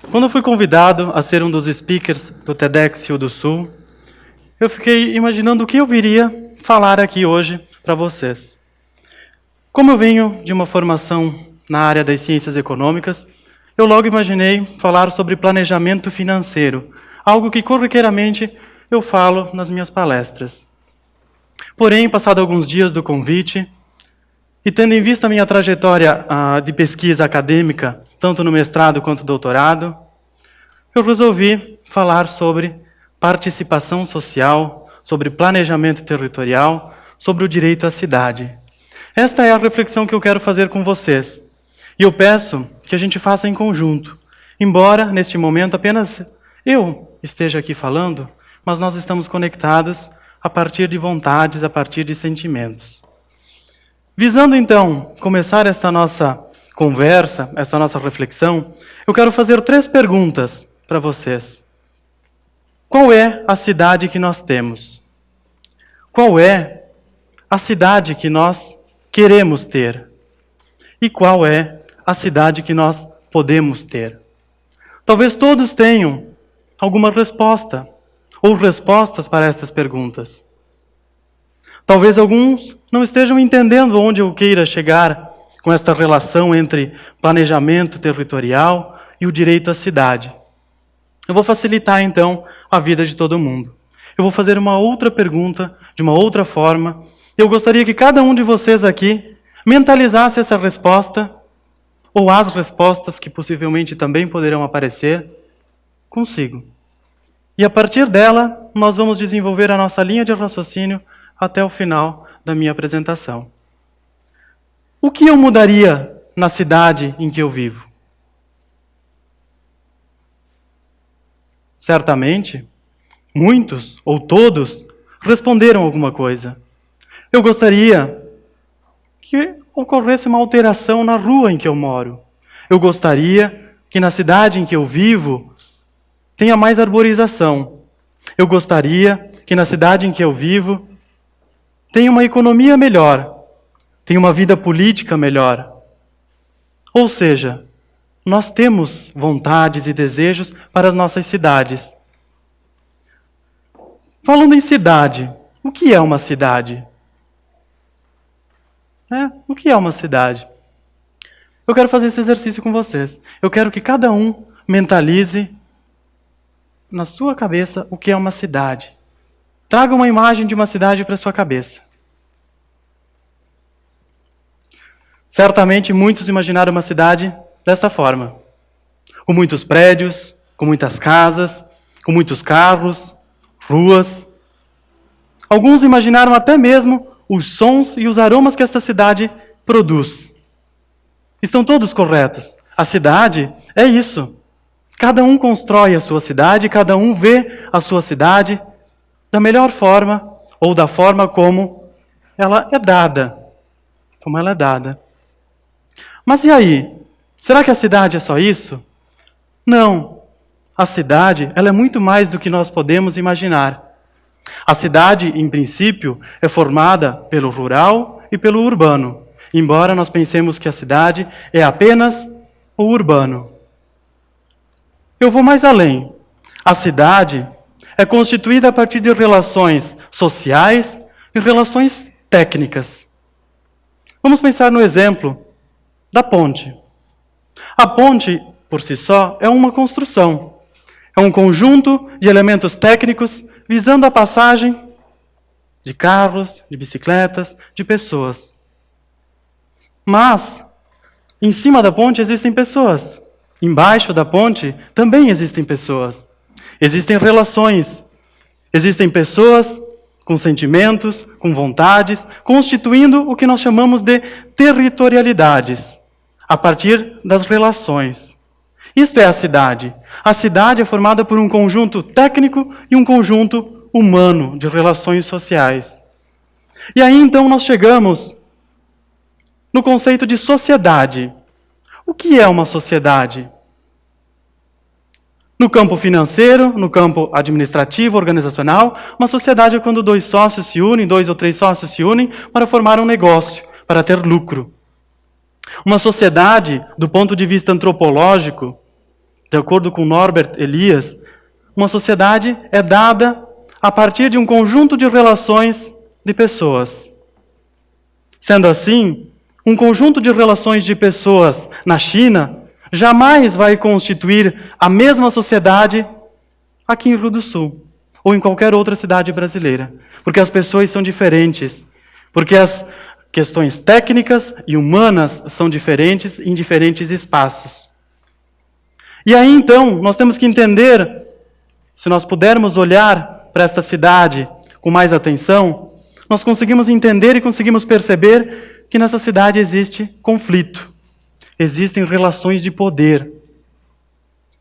Quando eu fui convidado a ser um dos speakers do TEDx Rio do Sul, eu fiquei imaginando o que eu viria falar aqui hoje para vocês. Como eu venho de uma formação na área das ciências econômicas, eu logo imaginei falar sobre planejamento financeiro, algo que corriqueiramente eu falo nas minhas palestras. Porém, passado alguns dias do convite, e tendo em vista a minha trajetória de pesquisa acadêmica, tanto no mestrado quanto no doutorado, eu resolvi falar sobre participação social, sobre planejamento territorial, sobre o direito à cidade. Esta é a reflexão que eu quero fazer com vocês. E eu peço que a gente faça em conjunto. Embora, neste momento, apenas eu esteja aqui falando, mas nós estamos conectados a partir de vontades, a partir de sentimentos. Visando, então, começar esta nossa conversa, esta nossa reflexão, eu quero fazer 3 perguntas para vocês. Qual é a cidade que nós temos? Qual é a cidade que nós queremos ter? E qual é a cidade que nós podemos ter? Talvez todos tenham alguma resposta, ou respostas para estas perguntas. Talvez alguns não estejam entendendo onde eu queira chegar com esta relação entre planejamento territorial e o direito à cidade. Eu vou facilitar, então, a vida de todo mundo. Eu vou fazer uma outra pergunta, de uma outra forma. Eu gostaria que cada um de vocês aqui mentalizasse essa resposta, ou as respostas que possivelmente também poderão aparecer, consigo. E a partir dela, nós vamos desenvolver a nossa linha de raciocínio até o final da minha apresentação. O que eu mudaria na cidade em que eu vivo? Certamente, muitos ou todos responderam alguma coisa. Eu gostaria que ocorresse uma alteração na rua em que eu moro. Eu gostaria que na cidade em que eu vivo tenha mais arborização. Eu gostaria que na cidade em que eu vivo tenha uma economia melhor, tenha uma vida política melhor. Ou seja, nós temos vontades e desejos para as nossas cidades. Falando em cidade, o que é uma cidade? O que é uma cidade? Eu quero fazer esse exercício com vocês. Eu quero que cada um mentalize na sua cabeça o que é uma cidade. Traga uma imagem de uma cidade para a sua cabeça. Certamente muitos imaginaram uma cidade desta forma. Com muitos prédios, com muitas casas, com muitos carros, ruas. Alguns imaginaram até mesmo os sons e os aromas que esta cidade produz. Estão todos corretos. A cidade é isso. Cada um constrói a sua cidade, cada um vê a sua cidade da melhor forma ou da forma como ela é dada. Como ela é dada. Mas e aí? Será que a cidade é só isso? Não. A cidade, ela é muito mais do que nós podemos imaginar. A cidade, em princípio, é formada pelo rural e pelo urbano, embora nós pensemos que a cidade é apenas o urbano. Eu vou mais além. A cidade é constituída a partir de relações sociais e relações técnicas. Vamos pensar no exemplo da ponte. A ponte, por si só, é uma construção. É um conjunto de elementos técnicos visando a passagem de carros, de bicicletas, de pessoas. Mas, em cima da ponte existem pessoas. Embaixo da ponte também existem pessoas. Existem relações. Existem pessoas com sentimentos, com vontades, constituindo o que nós chamamos de territorialidades, a partir das relações. Isto é a cidade. A cidade é formada por um conjunto técnico e um conjunto humano de relações sociais. E aí então nós chegamos no conceito de sociedade. O que é uma sociedade? No campo financeiro, no campo administrativo, organizacional, uma sociedade é quando 2 sócios se unem, 2 ou 3 sócios se unem para formar um negócio, para ter lucro. Uma sociedade, do ponto de vista antropológico, De acordo com Norbert Elias, uma sociedade é dada a partir de um conjunto de relações de pessoas. Sendo assim, um conjunto de relações de pessoas na China jamais vai constituir a mesma sociedade aqui em Rio do Sul ou em qualquer outra cidade brasileira, porque as pessoas são diferentes, porque as questões técnicas e humanas são diferentes em diferentes espaços. E aí, então, nós temos que entender, se nós pudermos olhar para esta cidade com mais atenção, nós conseguimos entender e conseguimos perceber que nessa cidade existe conflito, existem relações de poder.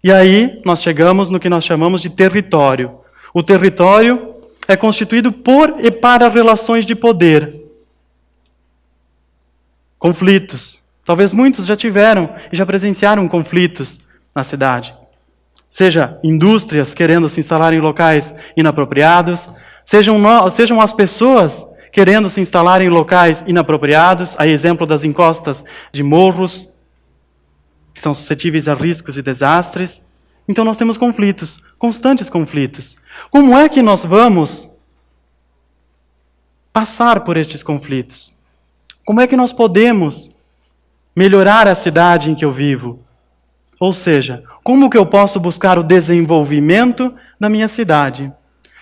E aí, nós chegamos no que nós chamamos de território. O território é constituído por e para relações de poder. Conflitos. Talvez muitos já tiveram e já presenciaram conflitos na cidade. Seja indústrias querendo se instalar em locais inapropriados, sejam as pessoas querendo se instalar em locais inapropriados, a exemplo das encostas de morros, que são suscetíveis a riscos e desastres. Então nós temos conflitos, constantes conflitos. Como é que nós vamos passar por estes conflitos? Como é que nós podemos melhorar a cidade em que eu vivo? Ou seja, como que eu posso buscar o desenvolvimento da minha cidade?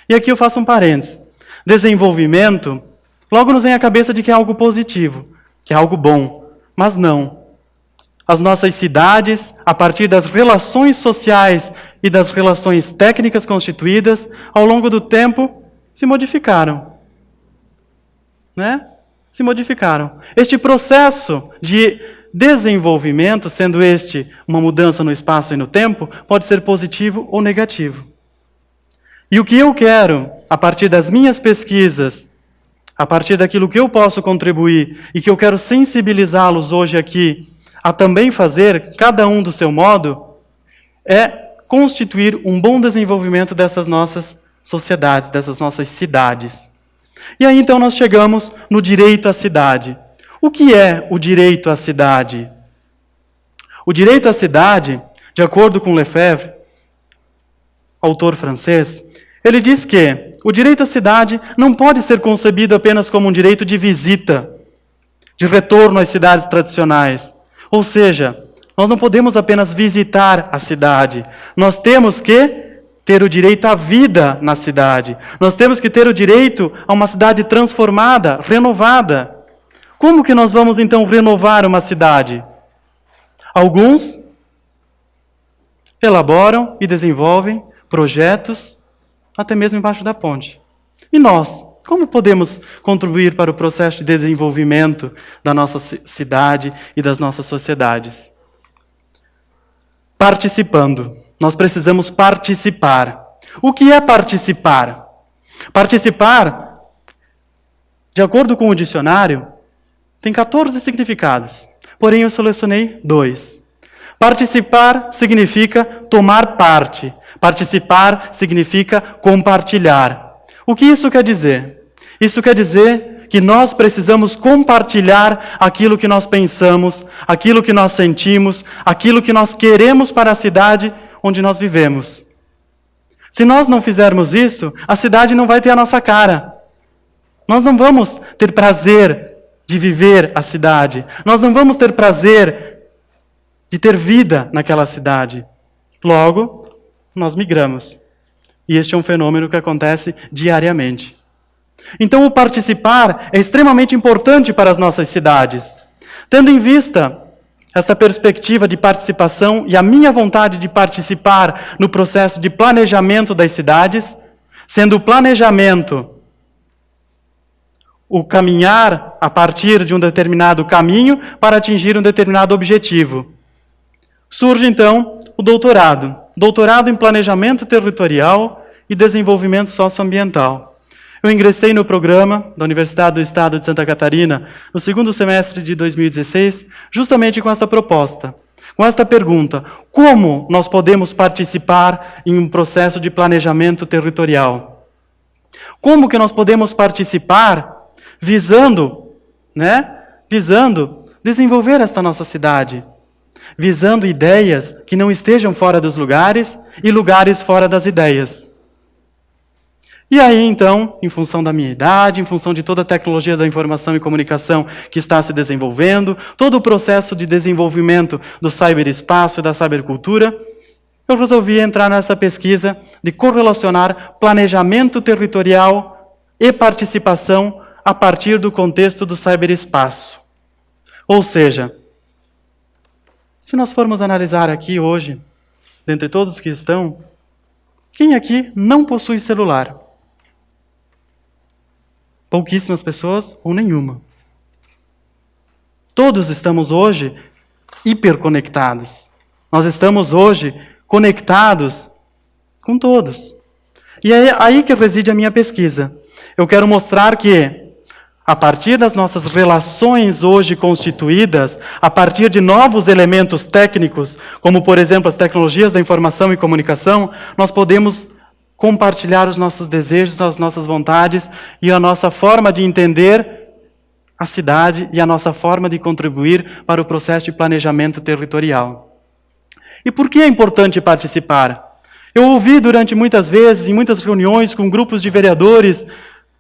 E aqui eu faço um parênteses. Desenvolvimento, logo nos vem à cabeça de que é algo positivo, que é algo bom. Mas não. As nossas cidades, a partir das relações sociais e das relações técnicas constituídas, ao longo do tempo, se modificaram. Né? Se modificaram. Este processo de desenvolvimento, sendo este uma mudança no espaço e no tempo, pode ser positivo ou negativo. E o que eu quero, a partir das minhas pesquisas, a partir daquilo que eu posso contribuir e que eu quero sensibilizá-los hoje aqui a também fazer, cada um do seu modo, é constituir um bom desenvolvimento dessas nossas sociedades, dessas nossas cidades. E aí então nós chegamos no direito à cidade. O que é o direito à cidade? O direito à cidade, de acordo com Lefebvre, autor francês, ele diz que o direito à cidade não pode ser concebido apenas como um direito de visita, de retorno às cidades tradicionais. Ou seja, nós não podemos apenas visitar a cidade, nós temos que ter o direito à vida na cidade. Nós temos que ter o direito a uma cidade transformada, renovada. Como que nós vamos então renovar uma cidade? Alguns elaboram e desenvolvem projetos até mesmo embaixo da ponte. E nós, como podemos contribuir para o processo de desenvolvimento da nossa cidade e das nossas sociedades? Participando. Nós precisamos participar. O que é participar? Participar, de acordo com o dicionário, tem 14 significados. Porém, eu selecionei 2. Participar significa tomar parte. Participar significa compartilhar. O que isso quer dizer? Isso quer dizer que nós precisamos compartilhar aquilo que nós pensamos, aquilo que nós sentimos, aquilo que nós queremos para a cidade onde nós vivemos. Se nós não fizermos isso, a cidade não vai ter a nossa cara. Nós não vamos ter prazer de viver a cidade. Nós não vamos ter prazer de ter vida naquela cidade. Logo, nós migramos. E este é um fenômeno que acontece diariamente. Então, o participar é extremamente importante para as nossas cidades. Tendo em vista esta perspectiva de participação e a minha vontade de participar no processo de planejamento das cidades, sendo o planejamento o caminhar a partir de um determinado caminho para atingir um determinado objetivo. Surge, então, o doutorado. Doutorado em Planejamento Territorial e Desenvolvimento Socioambiental. Eu ingressei no programa da Universidade do Estado de Santa Catarina no segundo semestre de 2016, justamente com essa proposta, com esta pergunta: como nós podemos participar em um processo de planejamento territorial? Como que nós podemos participar visando desenvolver esta nossa cidade? visando ideias que não estejam fora dos lugares e lugares fora das ideias. E aí, então, em função da minha idade, em função de toda a tecnologia da informação e comunicação que está se desenvolvendo, todo o processo de desenvolvimento do cyberespaço e da cybercultura, eu resolvi entrar nessa pesquisa de correlacionar planejamento territorial e participação a partir do contexto do cyberespaço. Ou seja, se nós formos analisar aqui hoje, dentre todos que estão, quem aqui não possui celular? Pouquíssimas pessoas ou nenhuma. Todos estamos hoje hiperconectados. Nós estamos hoje conectados com todos. E é aí que reside a minha pesquisa. Eu quero mostrar que, a partir das nossas relações hoje constituídas, a partir de novos elementos técnicos, como, por exemplo, as tecnologias da informação e comunicação, nós podemos compartilhar os nossos desejos, as nossas vontades e a nossa forma de entender a cidade e a nossa forma de contribuir para o processo de planejamento territorial. E por que é importante participar? Eu ouvi durante muitas vezes, em muitas reuniões com grupos de vereadores,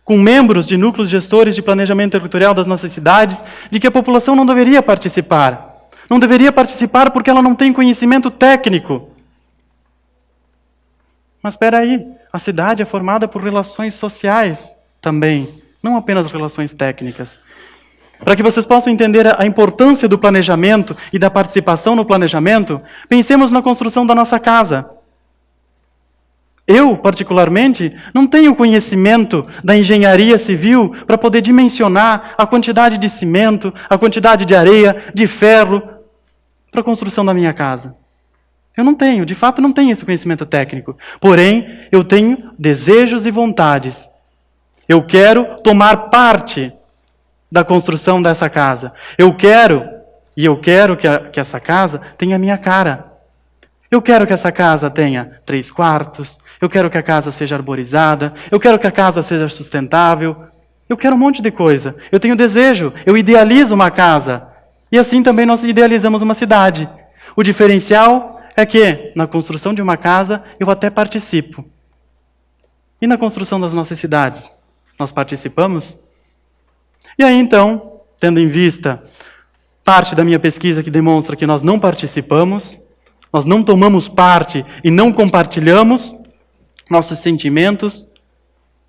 com membros de núcleos gestores de planejamento territorial das nossas cidades, de que a população não deveria participar. Não deveria participar porque ela não tem conhecimento técnico. Mas espera aí, a cidade é formada por relações sociais também, não apenas relações técnicas. Para que vocês possam entender a importância do planejamento e da participação no planejamento, pensemos na construção da nossa casa. Eu, particularmente, não tenho conhecimento da engenharia civil para poder dimensionar a quantidade de cimento, a quantidade de areia, de ferro, para a construção da minha casa. Eu não tenho, de fato não tenho esse conhecimento técnico. Porém, eu tenho desejos e vontades. Eu quero tomar parte da construção dessa casa. Eu quero que essa casa tenha a minha cara. Eu quero que essa casa tenha 3 quartos. Eu quero que a casa seja arborizada. Eu quero que a casa seja sustentável. Eu quero um monte de coisa. Eu tenho desejo. Eu idealizo uma casa. E assim também nós idealizamos uma cidade. O diferencial é que, na construção de uma casa, eu até participo. E na construção das nossas cidades, nós participamos? E aí, então, tendo em vista parte da minha pesquisa que demonstra que nós não participamos, nós não tomamos parte e não compartilhamos nossos sentimentos,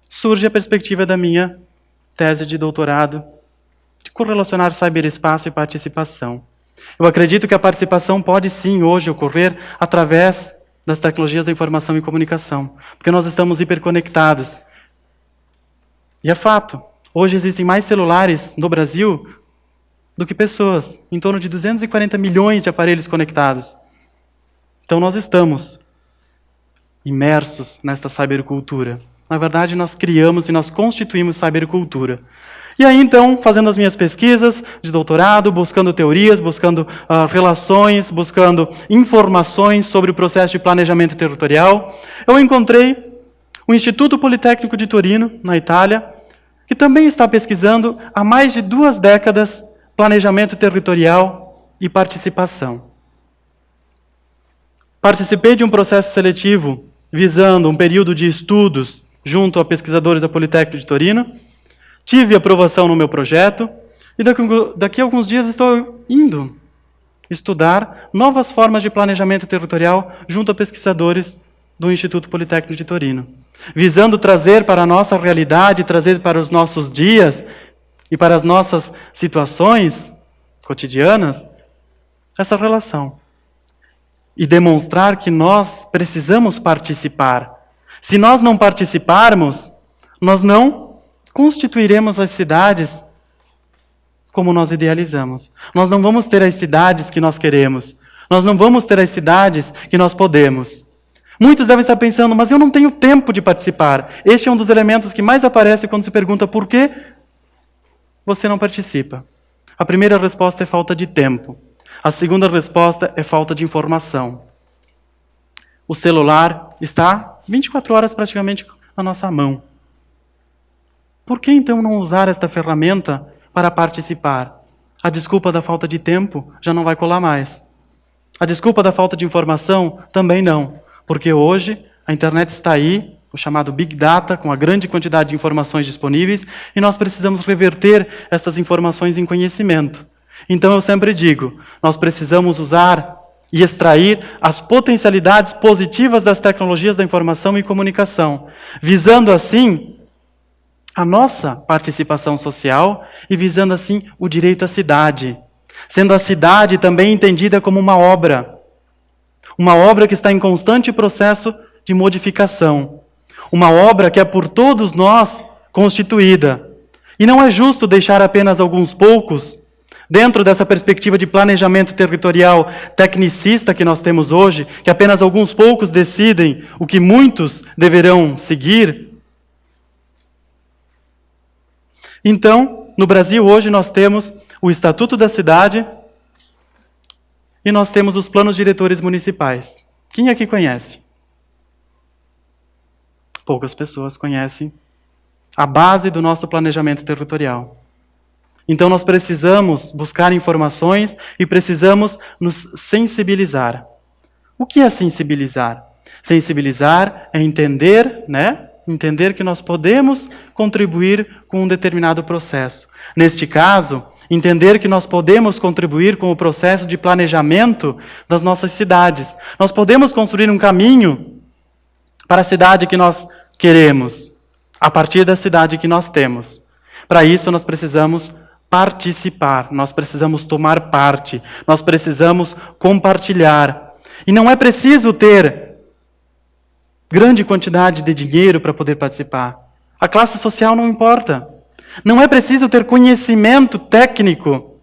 surge a perspectiva da minha tese de doutorado de correlacionar cyberespaço e participação. Eu acredito que a participação pode sim hoje ocorrer através das tecnologias da informação e comunicação, porque nós estamos hiperconectados. E é fato, hoje existem mais celulares no Brasil do que pessoas, em torno de 240 milhões de aparelhos conectados. Então nós estamos imersos nesta cybercultura. Na verdade, nós criamos e nós constituímos cybercultura. E aí, então, fazendo as minhas pesquisas de doutorado, buscando teorias, buscando relações, buscando informações sobre o processo de planejamento territorial, eu encontrei o Instituto Politécnico de Torino, na Itália, que também está pesquisando há mais de 2 décadas planejamento territorial e participação. Participei de um processo seletivo visando um período de estudos junto a pesquisadores da Politécnico de Torino. Tive aprovação no meu projeto e daqui a alguns dias estou indo estudar novas formas de planejamento territorial junto a pesquisadores do Instituto Politécnico de Torino, visando trazer para a nossa realidade, trazer para os nossos dias e para as nossas situações cotidianas essa relação. E demonstrar que nós precisamos participar. Se nós não participarmos, nós não constituiremos as cidades como nós idealizamos. Nós não vamos ter as cidades que nós queremos. Nós não vamos ter as cidades que nós podemos. Muitos devem estar pensando, mas eu não tenho tempo de participar. Este é um dos elementos que mais aparece quando se pergunta por que você não participa. A primeira resposta é falta de tempo. A segunda resposta é falta de informação. O celular está 24 horas praticamente na nossa mão. Por que então não usar esta ferramenta para participar? A desculpa da falta de tempo já não vai colar mais. A desculpa da falta de informação? Também não, porque hoje a internet está aí, o chamado Big Data, com a grande quantidade de informações disponíveis, e nós precisamos reverter essas informações em conhecimento. Então eu sempre digo, nós precisamos usar e extrair as potencialidades positivas das tecnologias da informação e comunicação, visando assim a nossa participação social e visando assim o direito à cidade, sendo a cidade também entendida como uma obra que está em constante processo de modificação, uma obra que é por todos nós constituída. E não é justo deixar apenas alguns poucos, dentro dessa perspectiva de planejamento territorial tecnicista que nós temos hoje, que apenas alguns poucos decidem o que muitos deverão seguir. Então, no Brasil hoje nós temos o Estatuto da Cidade e nós temos os planos diretores municipais. Quem aqui conhece? Poucas pessoas conhecem a base do nosso planejamento territorial. Então nós precisamos buscar informações e precisamos nos sensibilizar. O que é sensibilizar? Sensibilizar é entender, Entender que nós podemos contribuir com um determinado processo. Neste caso, entender que nós podemos contribuir com o processo de planejamento das nossas cidades. Nós podemos construir um caminho para a cidade que nós queremos, a partir da cidade que nós temos. Para isso, nós precisamos participar, nós precisamos tomar parte, nós precisamos compartilhar. E não é preciso ter grande quantidade de dinheiro para poder participar. A classe social não importa. Não é preciso ter conhecimento técnico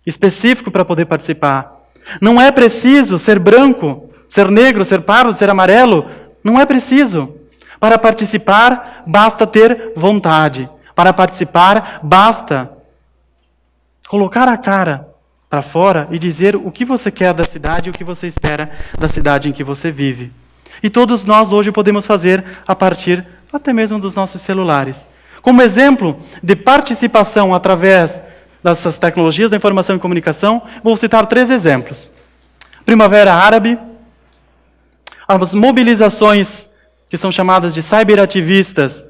específico para poder participar. Não é preciso ser branco, ser negro, ser pardo, ser amarelo. Não é preciso. Para participar, basta ter vontade. Para participar, basta colocar a cara para fora e dizer o que você quer da cidade e o que você espera da cidade em que você vive. E todos nós hoje podemos fazer a partir até mesmo dos nossos celulares. Como exemplo de participação através dessas tecnologias da informação e comunicação, vou citar 3 exemplos. Primavera Árabe, as mobilizações que são chamadas de cyberativistas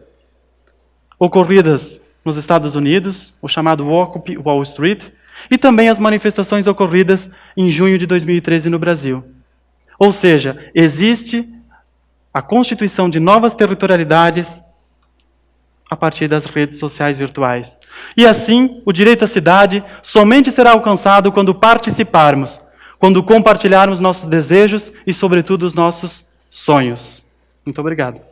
ocorridas nos Estados Unidos, o chamado Occupy Wall Street, e também as manifestações ocorridas em junho de 2013 no Brasil. Ou seja, existe a constituição de novas territorialidades a partir das redes sociais virtuais. E assim, o direito à cidade somente será alcançado quando participarmos, quando compartilharmos nossos desejos e, sobretudo, os nossos sonhos. Muito obrigado.